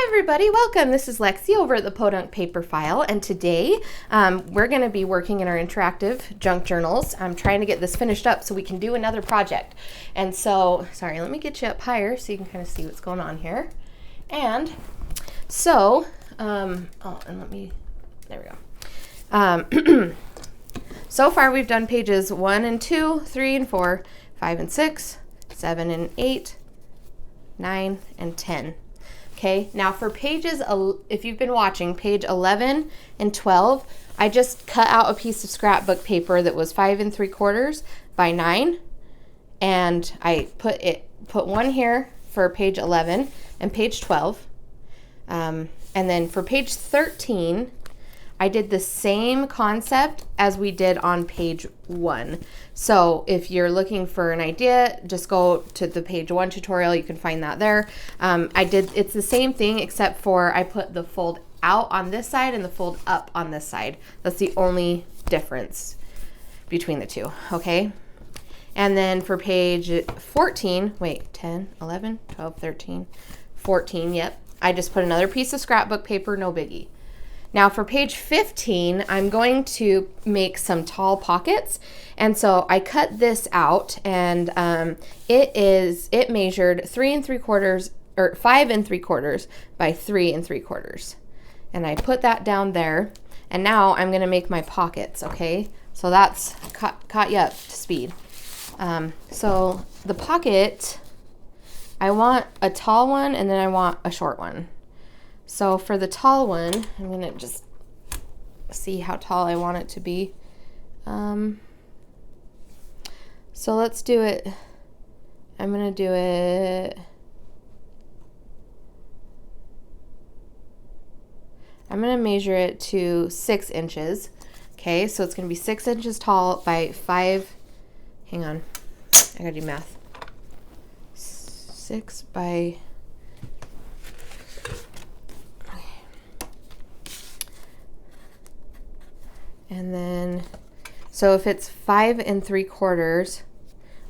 everybody, welcome. This is Lexi over at the Podunk Paper File, and today we're going to be working in our interactive junk journals. I'm trying to get this finished up so we can do another project. And so, sorry, let me get you up higher so you can kind of see what's going on here. And so, there we go. So far we've done pages 1 and 2, 3 and 4, 5 and 6, 7 and 8, 9 and 10. Okay, now for pages, if you've been watching, page 11 and 12, I just cut out a piece of scrapbook paper that was 5 3/4 by 9, and I put one here for page 11 and page 12, and then for page 13, I did the same concept as we did on page 1. So if you're looking for an idea, just go to the page 1 tutorial. You can find that there. It's the same thing except for I put the fold out on this side and the fold up on this side. That's the only difference between the two, okay? And then for page 14, 10, 11, 12, 13, 14, yep. I just put another piece of scrapbook paper, no biggie. Now for page 15, I'm going to make some tall pockets. And so I cut this out, and it measured 3 3/4 or 5 3/4 by 3 3/4. And I put that down there, and now I'm gonna make my pockets, okay? So that's caught you up to speed. So the pocket, I want a tall one and then I want a short one. So for the tall one, I'm going to just see how tall I want it to be. So let's do it. I'm going to do it. I'm going to measure it to 6 inches. Okay, so it's going to be 6 inches tall by 5. Hang on. I got to do math. 6 by... And then, so if it's 5 3/4,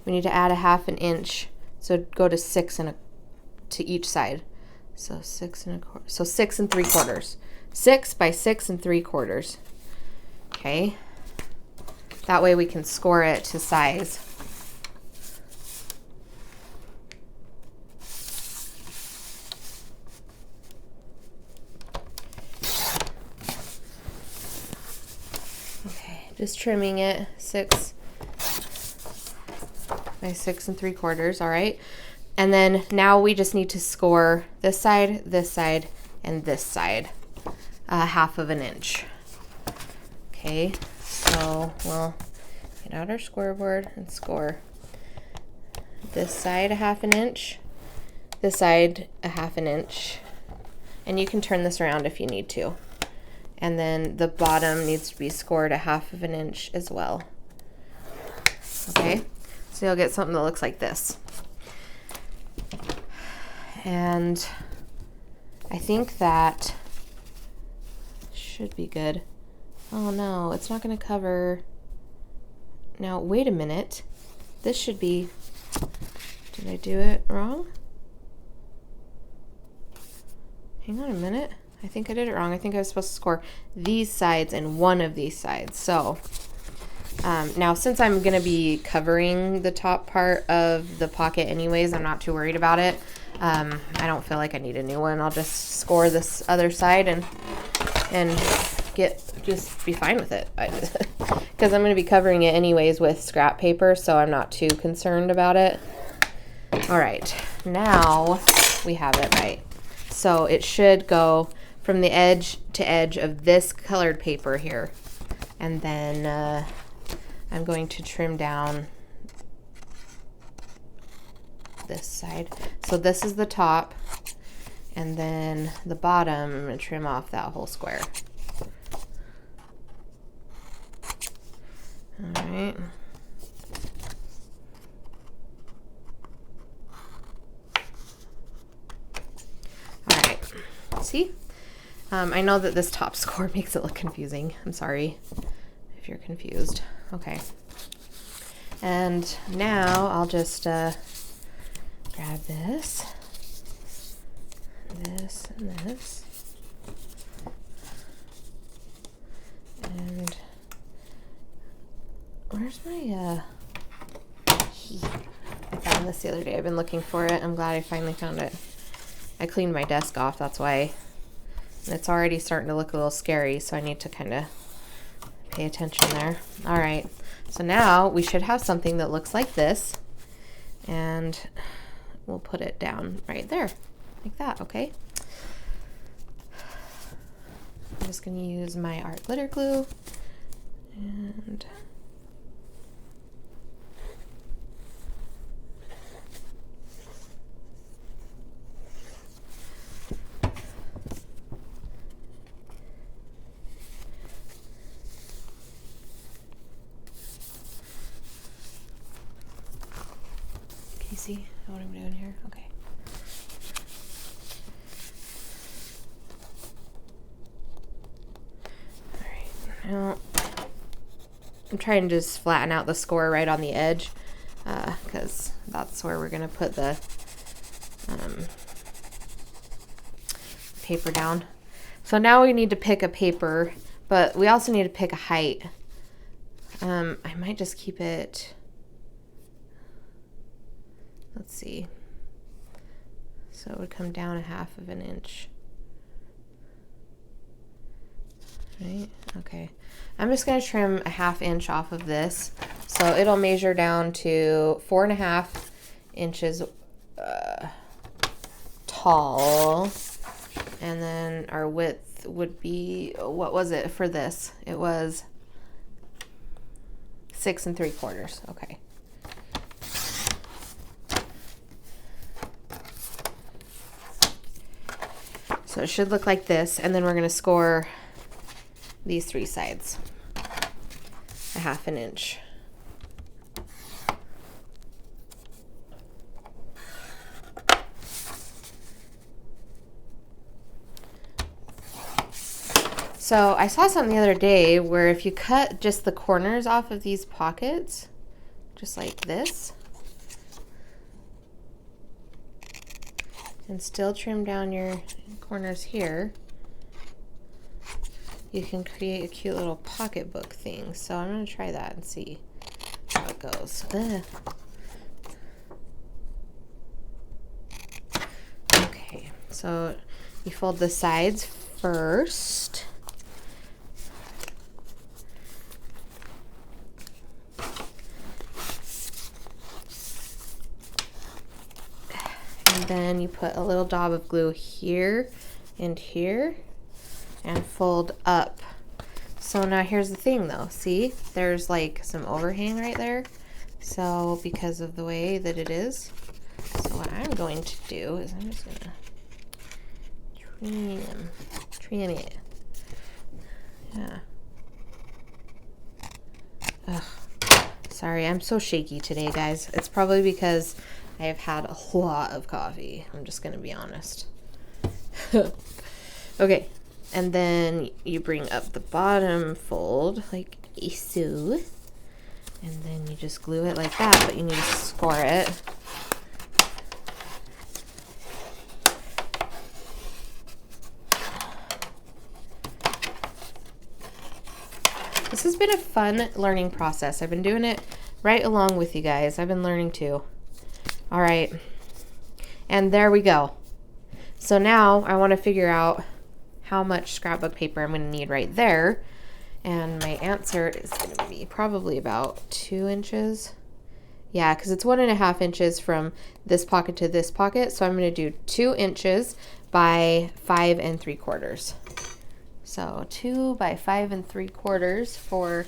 we need to add a 1/2 inch. So go to 6 to each side. So 6 1/4. So 6 3/4. 6 by 6 3/4. Okay. That way we can score it to size. Just trimming it 6 by 6 3/4, all right? And then now we just need to score this side, and this side, 1/2 inch. Okay, so we'll get out our score board and score this side 1/2 inch, this side 1/2 inch, and you can turn this around if you need to. And then the bottom needs to be scored 1/2 inch as well. Okay, so you'll get something that looks like this. And I think that should be good. Oh no, it's not going to cover. Now, wait a minute. This should be, did I do it wrong? Hang on a minute. I think I did it wrong. I think I was supposed to score these sides and one of these sides. So now since I'm going to be covering the top part of the pocket anyways, I'm not too worried about it. I don't feel like I need a new one. I'll just score this other side and just be fine with it. Because I'm going to be covering it anyways with scrap paper, so I'm not too concerned about it. All right, now we have it right. So it should go from the edge to edge of this colored paper here. And then I'm going to trim down this side. So this is the top, and then the bottom, I'm going to trim off that whole square. All right. All right. See? I know that this top score makes it look confusing. I'm sorry if you're confused. Okay. And now I'll just grab this, this and this. And where's my key? I found this the other day. I've been looking for it. I'm glad I finally found it. I cleaned my desk off, that's why. And it's already starting to look a little scary, so I need to kind of pay attention there. All right, so now we should have something that looks like this, and we'll put it down right there, like that, okay? I'm just gonna use my art glitter glue, and see what I'm doing here? Okay. All right. Now I'm trying to just flatten out the score right on the edge, because that's where we're gonna put the paper down. So now we need to pick a paper, but we also need to pick a height. I might just keep it. Let's see. So it would come down 1/2 inch. Right? Okay. I'm just going to trim 1/2 inch off of this. So it'll measure down to 4.5 inches tall. And then our width would be, what was it for this? It was 6 3/4. Okay. So it should look like this, and then we're going to score these 3 sides 1/2 inch. So I saw something the other day where if you cut just the corners off of these pockets, just like this, and still trim down your corners here, you can create a cute little pocketbook thing. So I'm going to try that and see how it goes. Ugh. Okay, so you fold the sides first. And then you put a little dab of glue here and here and fold up. So now here's the thing though, see, there's like some overhang right there. So because of the way that it is, so what I'm going to do is I'm just gonna trim it. Yeah. Ugh. Sorry, I'm so shaky today, guys. It's probably because I have had a lot of coffee. I'm just gonna be honest. Okay, and then you bring up the bottom fold like so, and then you just glue it like that, but you need to score it. This has been a fun learning process. I've been doing it right along with you guys. I've been learning too. All right, and there we go. So now I want to figure out how much scrapbook paper I'm going to need right there. And my answer is going to be probably about 2 inches. Yeah, because it's 1.5 inches from this pocket to this pocket. So I'm going to do 2 inches by 5 3/4. So 2 by 5 3/4 for,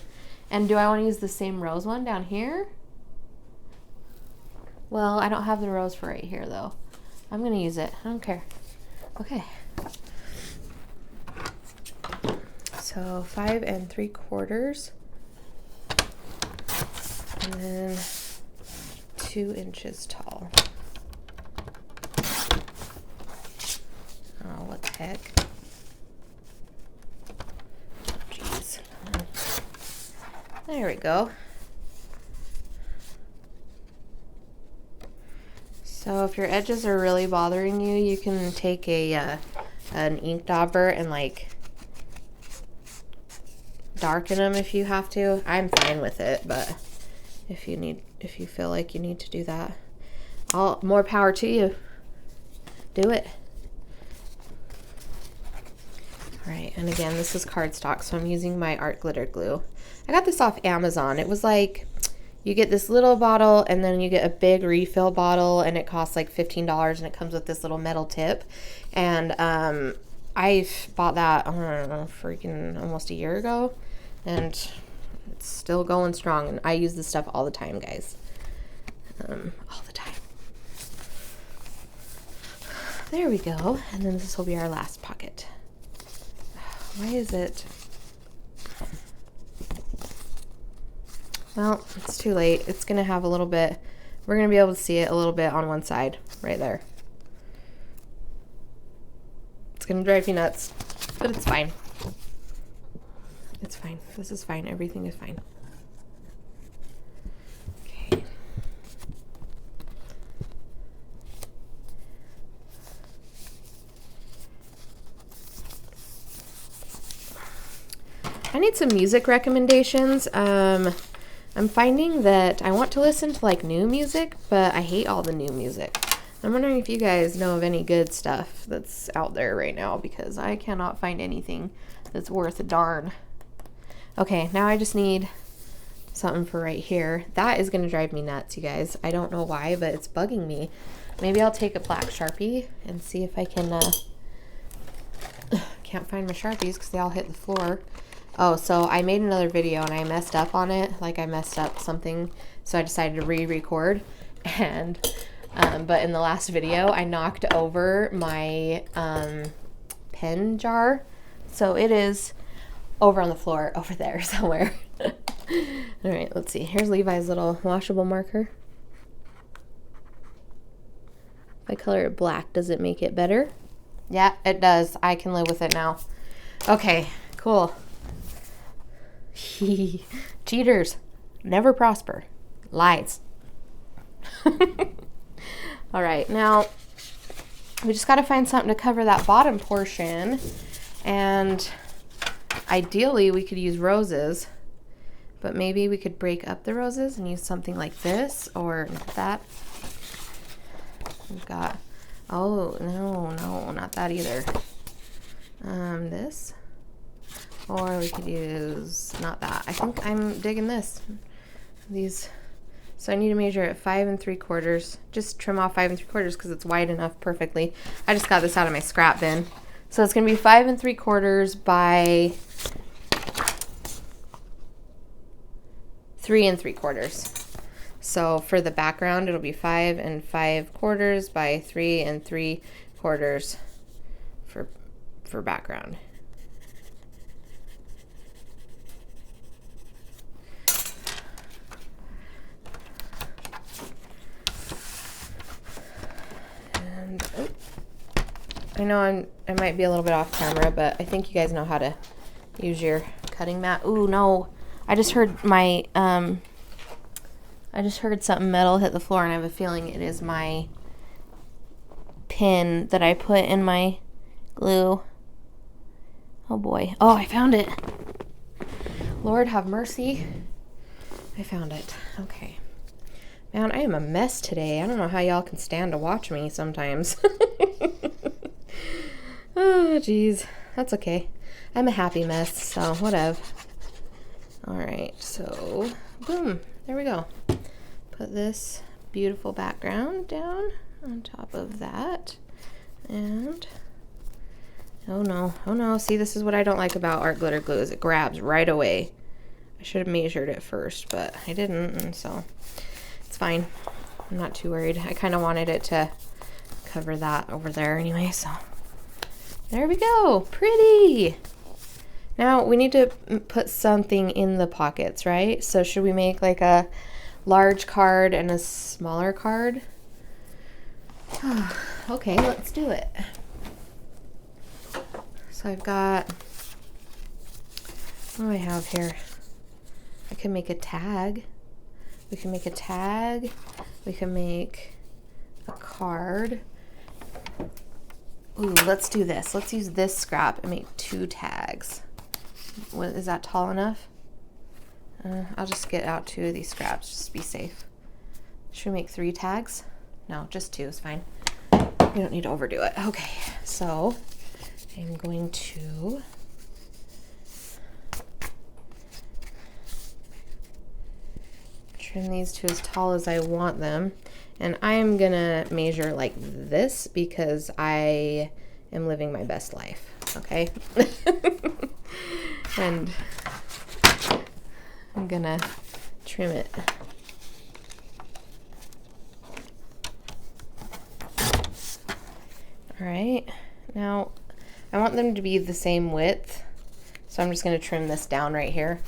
and do I want to use the same rose one down here? Well, I don't have the rose for right here though. I'm going to use it. I don't care. Okay. So 5 3/4, and then 2 inches tall. Oh, what the heck? Jeez. There we go. So So if your edges are really bothering you, you can take an ink dauber and like darken them if you have to. I'm fine with it, but if you feel like you need to do that, more power to you. Do it. All right, and again, this is cardstock, so I'm using my art glitter glue. I got this off Amazon. It was like, you get this little bottle and then you get a big refill bottle, and it costs like $15, and it comes with this little metal tip. And I bought that, I don't know, freaking almost a year ago, and it's still going strong. And I use this stuff all the time, guys. All the time. There we go. And then this will be our last pocket. Why is it? Well, it's too late. It's going to have a little bit, we're going to be able to see it a little bit on one side, right there. It's going to drive you nuts, but it's fine. It's fine. This is fine. Everything is fine. Okay. I need some music recommendations. I'm finding that I want to listen to like new music, but I hate all the new music. I'm wondering if you guys know of any good stuff that's out there right now, because I cannot find anything that's worth a darn. Okay, now I just need something for right here. That is going to drive me nuts, you guys. I don't know why, but it's bugging me. Maybe I'll take a black Sharpie and see if I can, can't find my Sharpies because they all hit the floor. Oh, so I made another video and I messed up on it. Like I messed up something, so I decided to re-record. And, but in the last video, I knocked over my pen jar. So it is over on the floor over there somewhere. All right, let's see. Here's Levi's little washable marker. If I color it black, does it make it better? Yeah, it does. I can live with it now. Okay, cool. Cheaters never prosper. Lies. All right, now we just got to find something to cover that bottom portion, and ideally we could use roses, but maybe we could break up the roses and use something like this, or not that. We've got, oh no, not that either. This. Or we could use, not that. I think I'm digging this. These. So I need to measure it 5 3/4. Just trim off 5 3/4 because it's wide enough perfectly. I just got this out of my scrap bin. So it's going to be 5 3/4 by 3 3/4. So for the background, it'll be 5 5/4 by 3 3/4 for background. I know I might be a little bit off camera, but I think you guys know how to use your cutting mat. Ooh, no. I just heard something metal hit the floor, and I have a feeling it is my pin that I put in my glue. Oh boy. Oh, I found it. Lord have mercy. I found it. Okay. Man, I am a mess today. I don't know how y'all can stand to watch me sometimes. Oh, geez. That's okay. I'm a happy mess, so whatever. Alright, so, boom. There we go. Put this beautiful background down on top of that. And, oh no. See, this is what I don't like about art glitter glue, is it grabs right away. I should have measured it first, but I didn't, and so it's fine. I'm not too worried. I kind of wanted it to cover that over there anyway, so there we go. Pretty. Now we need to put something in the pockets, right? So should we make like a large card and a smaller card? Okay, let's do it. So I've got, what do I have here? I can make a tag. We can make a tag. We can make a card. hard. Ooh, let's do this. Let's use this scrap and make 2 tags. What, is that tall enough? I'll just get out 2 of these scraps just to be safe. Should we make 3 tags? No, just 2 is fine. We don't need to overdo it. Okay, so I'm going to trim these to as tall as I want them. And I'm gonna measure like this because I am living my best life, okay? And I'm gonna trim it. All right, now I want them to be the same width, so I'm just gonna trim this down right here.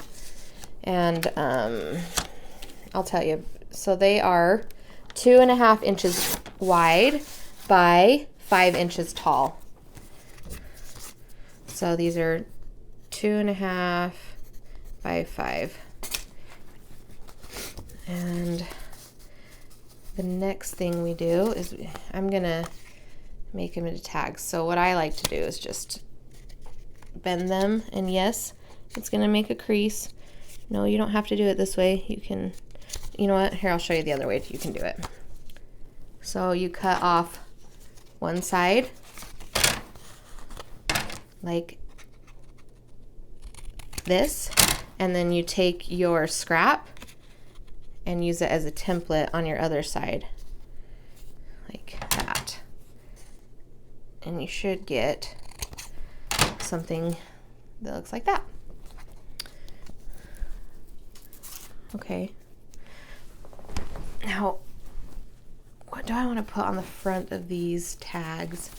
And I'll tell you, so they are 2.5 inches wide by 5 inches tall. So these are 2.5 by 5. And the next thing we do is I'm gonna make them into tags. So what I like to do is just bend them, and yes, it's gonna make a crease. No, you don't have to do it this way. You can, you know what? Here, I'll show you the other way you can do it. So you cut off one side like this, and then you take your scrap and use it as a template on your other side like that. And you should get something that looks like that. Okay. Now, what do I want to put on the front of these tags?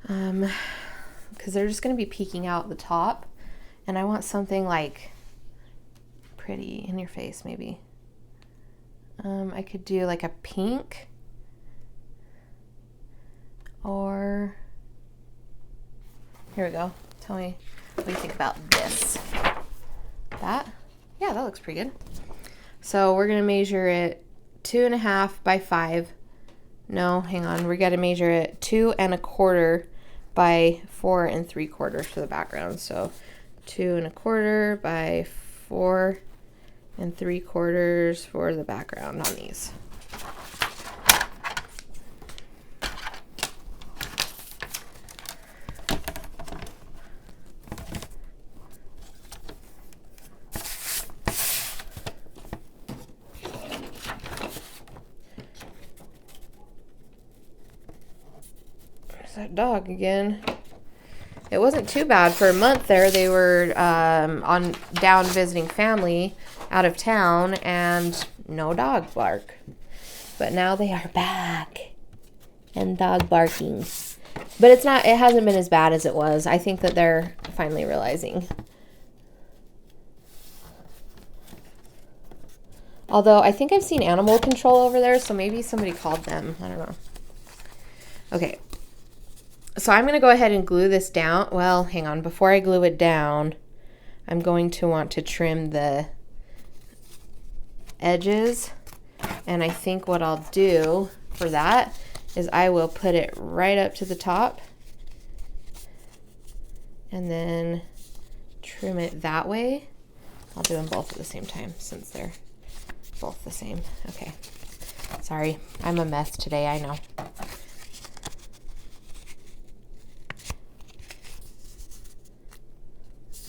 Because they're just going to be peeking out the top, and I want something like pretty in your face, maybe. I could do like a pink, or here we go. Tell me what you think about this. That? Yeah, that looks pretty good. So we're gonna measure it 2.5 by 5. No, hang on. We got to measure it 2 1/4 by 4 3/4 for the background. So 2 1/4 by 4 3/4 for the background on these. That dog again. It wasn't too bad for a month there. They were on down visiting family out of town, and no dog bark. But now they are back and dog barking. But it hasn't been as bad as it was. I think that they're finally realizing. Although I think I've seen animal control over there, so maybe somebody called them. I don't know. Okay. So I'm going to go ahead and glue this down. Well, hang on. Before I glue it down, I'm going to want to trim the edges. And I think what I'll do for that is I will put it right up to the top and then trim it that way. I'll do them both at the same time since they're both the same. Okay. Sorry, I'm a mess today, I know.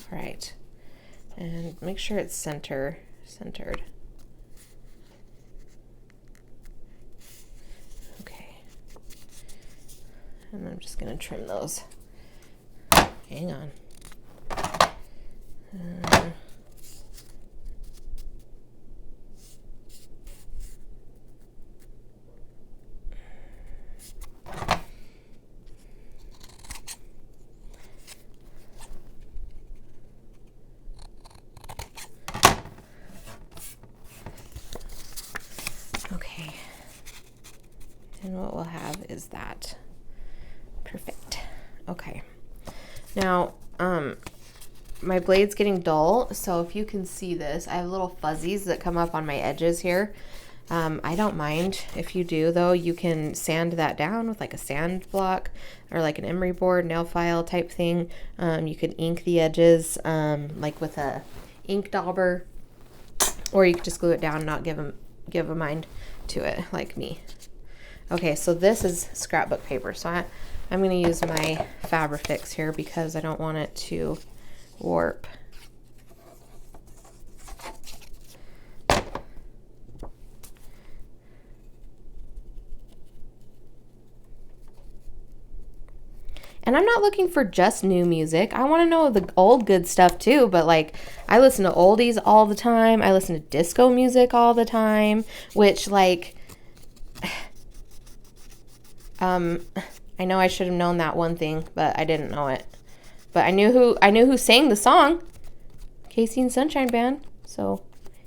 All right, and make sure it's centered. Okay, and I'm just gonna trim those. Hang on. Okay, and what we'll have is that. Perfect. Okay. Now, my blade's getting dull, so if you can see this, I have little fuzzies that come up on my edges here, I don't mind if you do, though. You can sand that down with like a sand block or like an emery board, nail file type thing. You can ink the edges like with a ink dauber, or you could just glue it down and not give a mind to it like me. Okay, so this is scrapbook paper. So I'm going to use my Fabrifix here because I don't want it to warp. And I'm not looking for just new music. I want to know the old good stuff too, but like I listen to oldies all the time. I listen to disco music all the time, which like I know I should have known that one thing, but I didn't know it. But I knew who sang the song. Casey and Sunshine Band. So,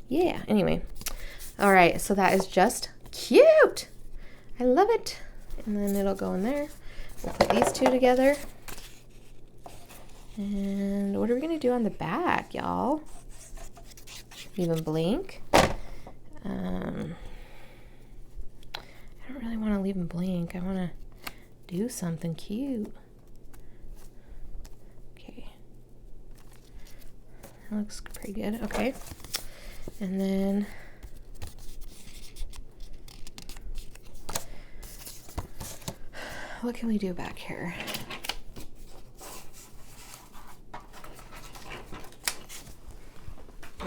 yeah. Anyway. All right, so that is just cute. I love it. And then it'll go in there. We'll put these two together. And what are we going to do on the back, y'all? Even blank. I don't really want to leave them blank. I want to do something cute. Okay. That looks pretty good. Okay. And then what can we do back here? I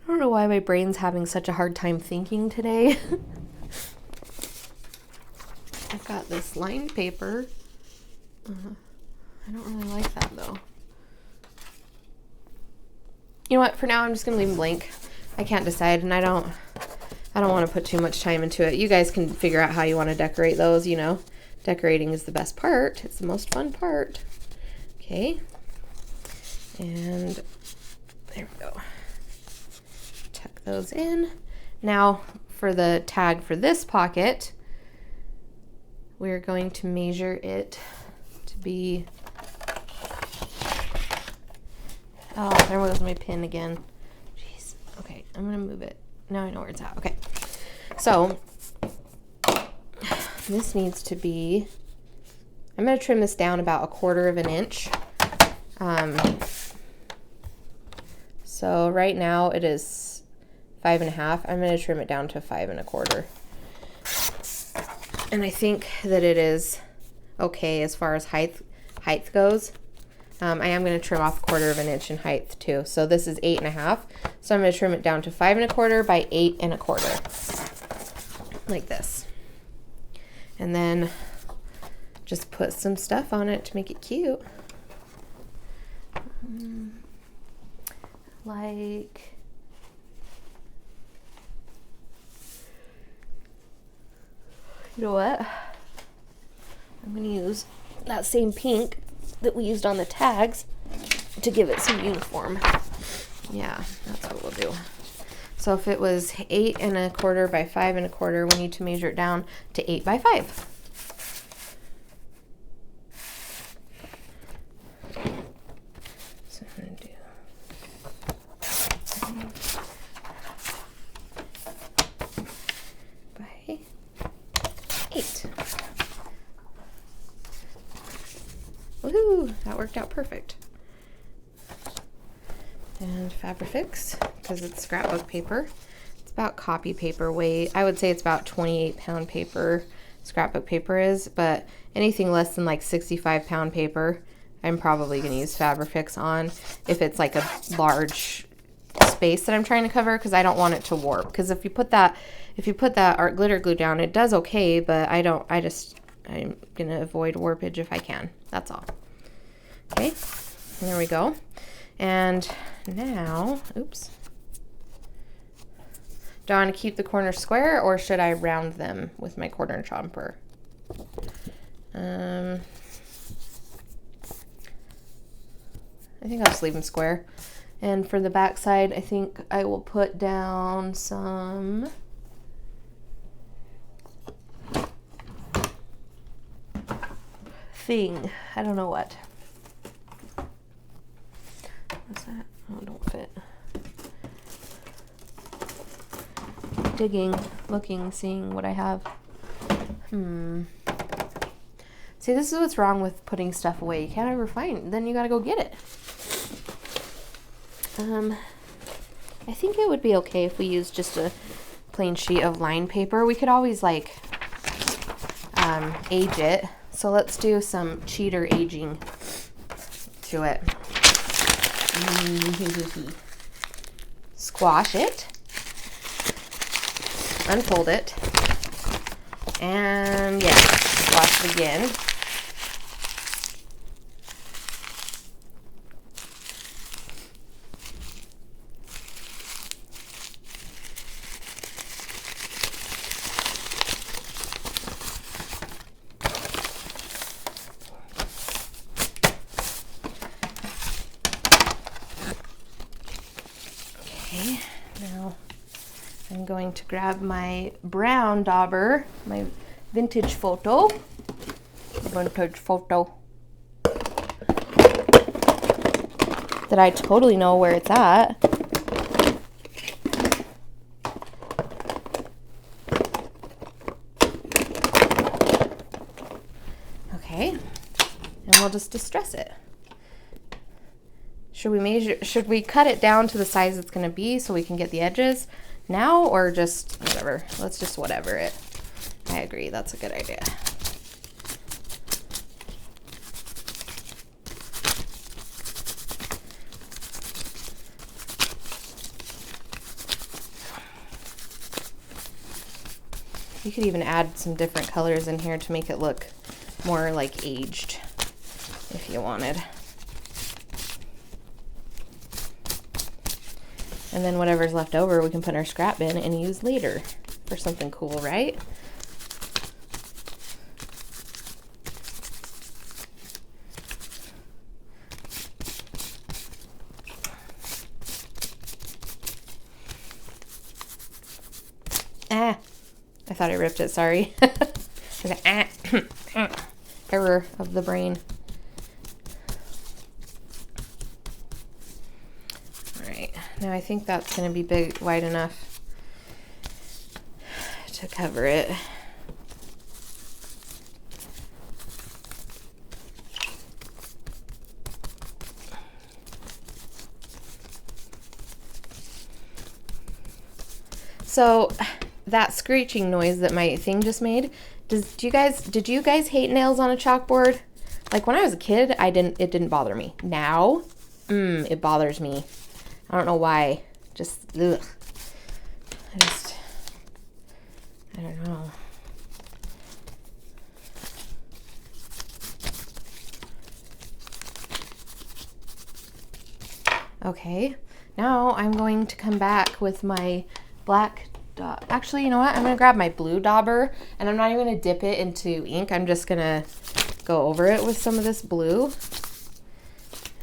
don't know why my brain's having such a hard time thinking today. I've got this lined paper. I don't really like that though. You know what? For now, I'm just gonna leave them blank. I can't decide, and I don't want to put too much time into it. You guys can figure out how you want to decorate those. You know, decorating is the best part. It's the most fun part. Okay, and there we go. Tuck those in. Now, for the tag for this pocket, we're going to measure it to be. Oh, there goes my pin again. Jeez. Okay, I'm going to move it. Now I know where it's at. Okay. So, this needs to be, I'm going to trim this down about 1/4 of an inch. So right now it is 5 1/2. I'm going to trim it down to 5 1/4. And I think that it is okay as far as height goes. I am going to trim off 1/4 of an inch in height too. So this is 8 1/2. So I'm going to trim it down to 5 1/4 by 8 1/4. Like this. And then just put some stuff on it to make it cute. Like, you know what? I'm going to use that same pink that we used on the tags to give it some uniform. Yeah, that's what we'll do. So if it was 8 1/4 by 5 1/4, we need to measure it down to 8 by 5. So I'm going to do 5 by 8. Woohoo! That worked out perfect. And Fabrifix, because it's scrapbook paper. It's about copy paper weight. I would say it's about 28-pound paper, scrapbook paper is, but anything less than like 65-pound paper, I'm probably going to use Fabrifix on if it's like a large space that I'm trying to cover, because I don't want it to warp. Because if you put that art glitter glue down, it does okay, but I'm going to avoid warpage if I can. That's all. Okay, and there we go. And now, oops. Do I want to keep the corners square, or should I round them with my corner chomper? I think I'll just leave them square. And for the back side, I think I will put down some thing. I don't know what. What's that? Oh, don't fit. Digging, looking, seeing what I have. See, this is what's wrong with putting stuff away. You can't ever find, then you gotta go get it. I think it would be okay if we used just a plain sheet of line paper. We could always like age it. So let's do some cheater aging to it. Squash it. Unfold it. And yeah, squash it again. Okay, now I'm going to grab my brown dauber, my vintage photo. That I totally know where it's at. Okay, and we'll just distress it. Should we cut it down to the size it's going to be so we can get the edges now, or just whatever? Let's just whatever it. I agree, that's a good idea. You could even add some different colors in here to make it look more like aged if you wanted. And then whatever's left over we can put in our scrap bin and use later for something cool, right? I thought I ripped it, sorry. There's an error of the brain. Alright, now I think that's going to be big, wide enough to cover it. So that screeching noise that my thing just made, did you guys hate nails on a chalkboard? Like when I was a kid, it didn't bother me. Now, it bothers me. I don't know why. Just ugh. I don't know. Okay, now I'm going to come back with my black actually, you know what? I'm going to grab my blue dauber, and I'm not even going to dip it into ink. I'm just going to go over it with some of this blue.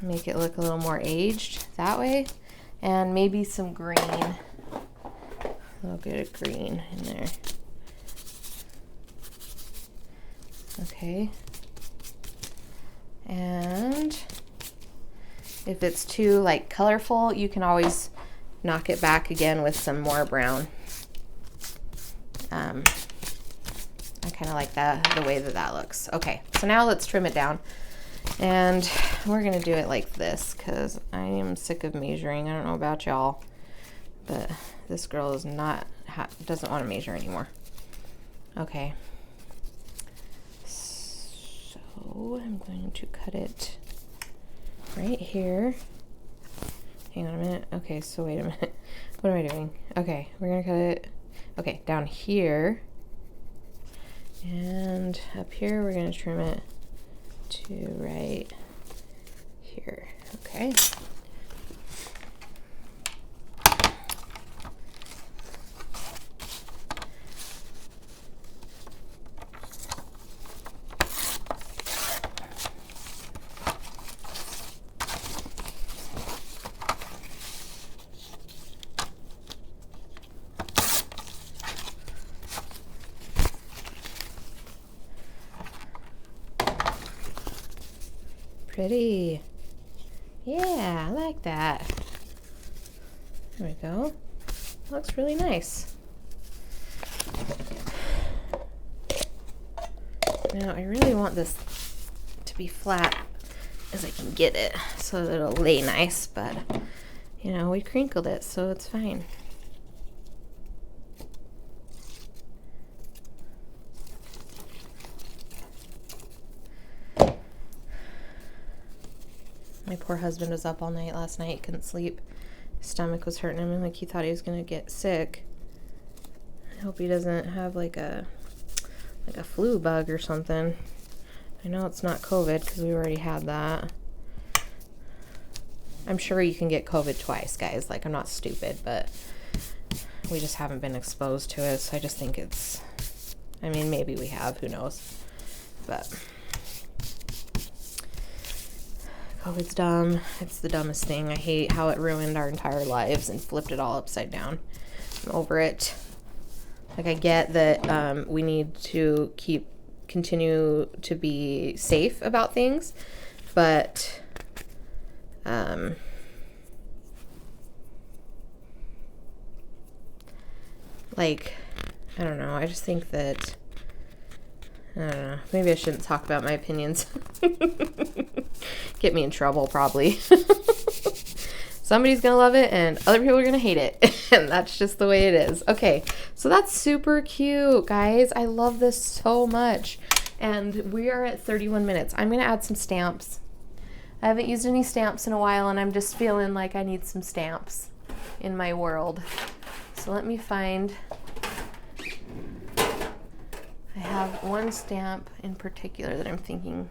Make it look a little more aged that way. And maybe some green. A little bit of green in there. Okay. And if it's too like colorful, you can always knock it back again with some more brown. I kind of like the way that looks. Okay, so now let's trim it down. And we're going to do it like this because I am sick of measuring. I don't know about y'all, but this girl is doesn't want to measure anymore. Okay. So I'm going to cut it right here. Hang on a minute. Okay, so wait a minute. What am I doing? Okay, we're going to cut it, okay, down here. And up here, we're going to trim it to right here. Okay. pretty. Yeah, I like that. There we go. Looks really nice. Now I really want this to be flat as I can get it so that it'll lay nice, but you know, we crinkled it, so it's fine. My poor husband was up all night last night, couldn't sleep. His stomach was hurting him, and like he thought he was gonna get sick. I hope he doesn't have like a flu bug or something. I know it's not COVID because we already had that. I'm sure you can get COVID twice, guys. Like, I'm not stupid, but we just haven't been exposed to it. So I just think it's, I mean, maybe we have, who knows. But COVID's dumb. It's the dumbest thing. I hate how it ruined our entire lives and flipped it all upside down. I'm over it. Like, I get that we need to continue to be safe about things, but like, I don't know. I just think that, I don't know. Maybe I shouldn't talk about my opinions. Get me in trouble, probably. Somebody's going to love it and other people are going to hate it. And that's just the way it is. Okay, so that's super cute, guys. I love this so much. And we are at 31 minutes. I'm going to add some stamps. I haven't used any stamps in a while, and I'm just feeling like I need some stamps in my world. So let me find... I have one stamp in particular that I'm thinking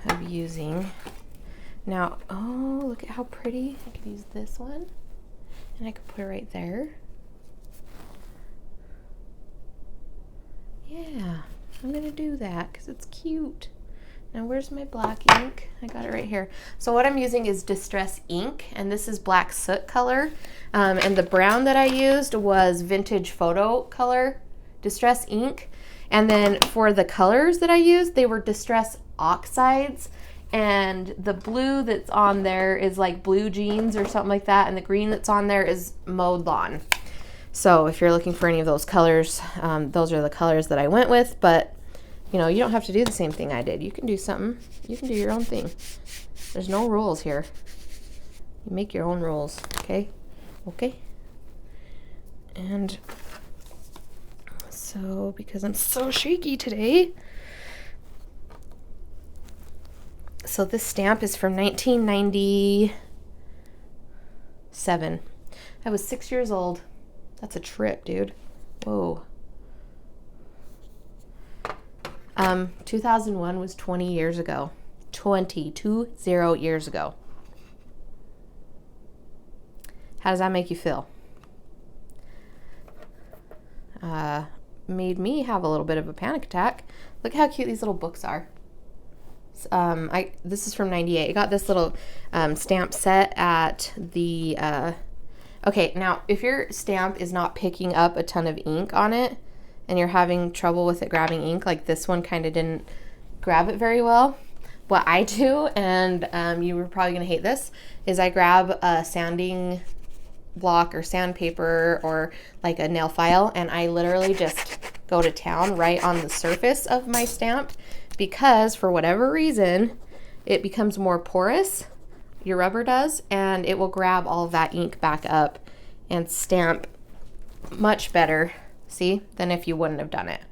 of using. Now, oh, look at how pretty. I could use this one, and I could put it right there. Yeah, I'm going to do that because it's cute. Now, where's my black ink? I got it right here. So what I'm using is Distress ink, and this is black soot color. And the brown that I used was Vintage Photo Color Distress ink. And then for the colors that I used, they were Distress Oxides. And the blue that's on there is like Blue Jeans or something like that. And the green that's on there is Mowed Lawn. So if you're looking for any of those colors, those are the colors that I went with. But, you know, you don't have to do the same thing I did. You can do something. You can do your own thing. There's no rules here. You make your own rules, okay? Okay? And so, because I'm so shaky today... So this stamp is from 1997. I was 6 years old. That's a trip, dude. Whoa. 2001 was 20 years ago. 20 years ago. How does that make you feel? Made me have a little bit of a panic attack. Look how cute these little books are. This is from 98. I got this little stamp set at the okay, now if your stamp is not picking up a ton of ink on it and you're having trouble with it grabbing ink, like this one kind of didn't grab it very well, what I do, and you were probably gonna hate this, is I grab a sanding block or sandpaper or like a nail file, and I literally just go to town right on the surface of my stamp, because for whatever reason it becomes more porous, your rubber does, and it will grab all of that ink back up and stamp much better, see, than if you wouldn't have done it.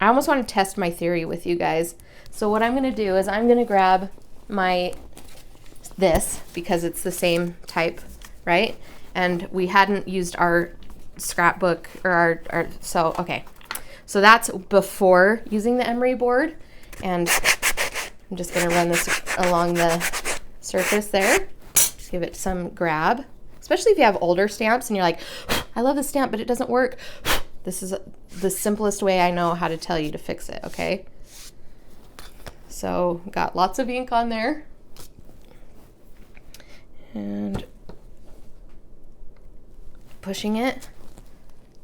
I almost want to test my theory with you guys. So what I'm going to do is I'm going to grab this because it's the same type, right? And we hadn't used our scrapbook or our so okay. So that's before using the emery board, and I'm just going to run this along the surface there. Give it some grab, especially if you have older stamps and you're like, I love this stamp, but it doesn't work. This is the simplest way I know how to tell you to fix it, okay? So got lots of ink on there. And pushing it.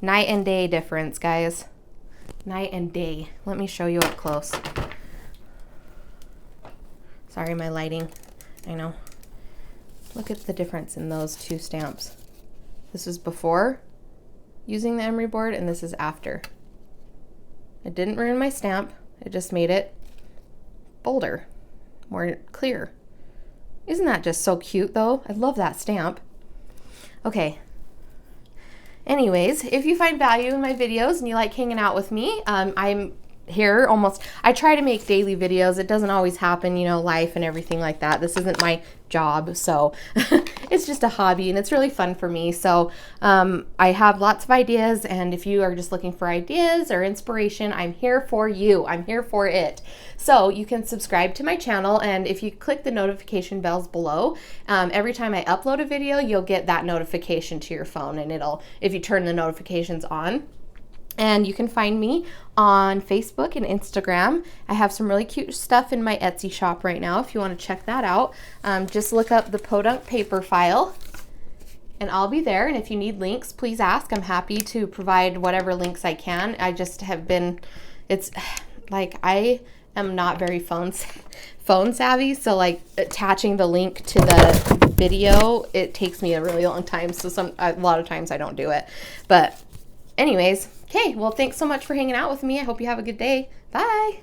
Night and day difference, guys. night and day. Let me show you up close. Sorry, my lighting. I know. Look at the difference in those two stamps. This is before using the emery board, and this is after. It didn't ruin my stamp. It just made it bolder, more clear. Isn't that just so cute though? I love that stamp. Okay. Anyways, if you find value in my videos and you like hanging out with me, I'm here almost. I try to make daily videos. It doesn't always happen, you know, life and everything like that. This isn't my job, so it's just a hobby and it's really fun for me. So I have lots of ideas, and if you are just looking for ideas or inspiration, I'm here for you. I'm here for it. So you can subscribe to my channel, and if you click the notification bells below, every time I upload a video, you'll get that notification to your phone, and if you turn the notifications on. And you can find me on Facebook and Instagram. I have some really cute stuff in my Etsy shop right now if you want to check that out. Just look up the Podunk paper file and I'll be there. And if you need links, please ask. I'm happy to provide whatever links I can. I just have been, it's like I am not very phone savvy. So like attaching the link to the video, it takes me a really long time. So a lot of times I don't do it. But anyways, okay, well, thanks so much for hanging out with me. I hope you have a good day. Bye.